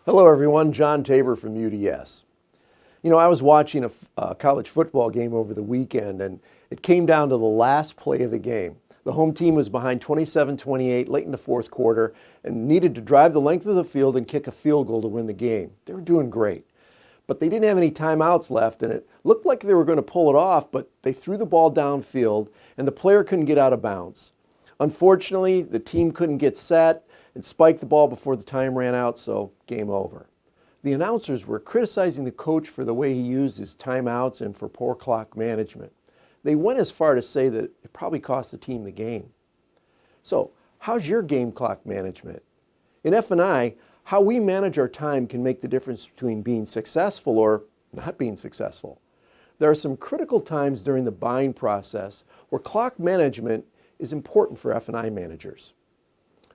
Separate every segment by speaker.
Speaker 1: Hello everyone, John Tabor from UDS. I was watching a college football game over the weekend and it came down to the last play of the game. The home team was behind 27-28 late in the fourth quarter and needed to drive the length of the field and kick a field goal to win the game. They were doing great, but they didn't have any timeouts left and it looked like they were going to pull it off, but they threw the ball downfield and the player couldn't get out of bounds. Unfortunately, the team couldn't get set and spiked the ball before the time ran out, so game over. The announcers were criticizing the coach for the way he used his timeouts and for poor clock management. They went as far to say that it probably cost the team the game. So, how's your game clock management? In F&I, how we manage our time can make the difference between being successful or not being successful. There are some critical times during the buying process where clock management is important for F&I managers.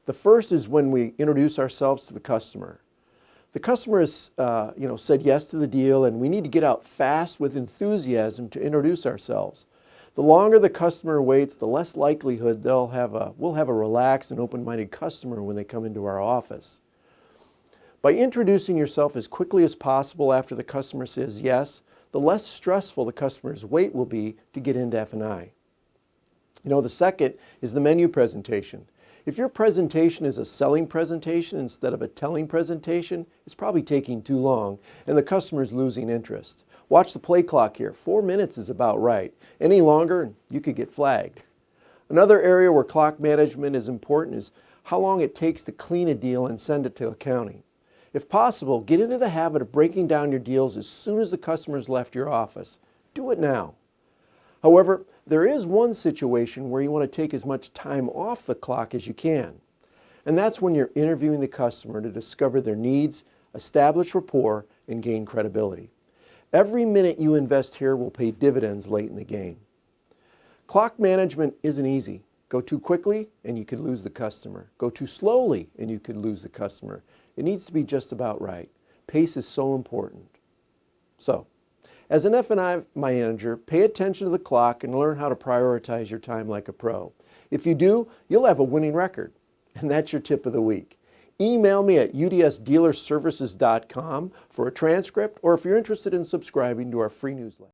Speaker 1: The first is when we introduce ourselves to the customer. The customer has said yes to the deal and we need to get out fast with enthusiasm to introduce ourselves. The longer the customer waits, the less likelihood we'll have a relaxed and open-minded customer when they come into our office. By introducing yourself as quickly as possible after the customer says yes, the less stressful the customer's wait will be to get into F&I. The second is the menu presentation. If your presentation is a selling presentation instead of a telling presentation, it's probably taking too long and the customer's losing interest. Watch the play clock here. 4 minutes is about right. Any longer, and you could get flagged. Another area where clock management is important is how long it takes to clean a deal and send it to accounting. If possible, get into the habit of breaking down your deals as soon as the customer's left your office. Do it now. However, there is one situation where you want to take as much time off the clock as you can. And that's when you're interviewing the customer to discover their needs, establish rapport, and gain credibility. Every minute you invest here will pay dividends late in the game. Clock management isn't easy. Go too quickly and you could lose the customer. Go too slowly and you could lose the customer. It needs to be just about right. Pace is so important. So, as an F&I manager, pay attention to the clock and learn how to prioritize your time like a pro. If you do, you'll have a winning record. And that's your tip of the week. Email me at udsdealerservices.com for a transcript or if you're interested in subscribing to our free newsletter.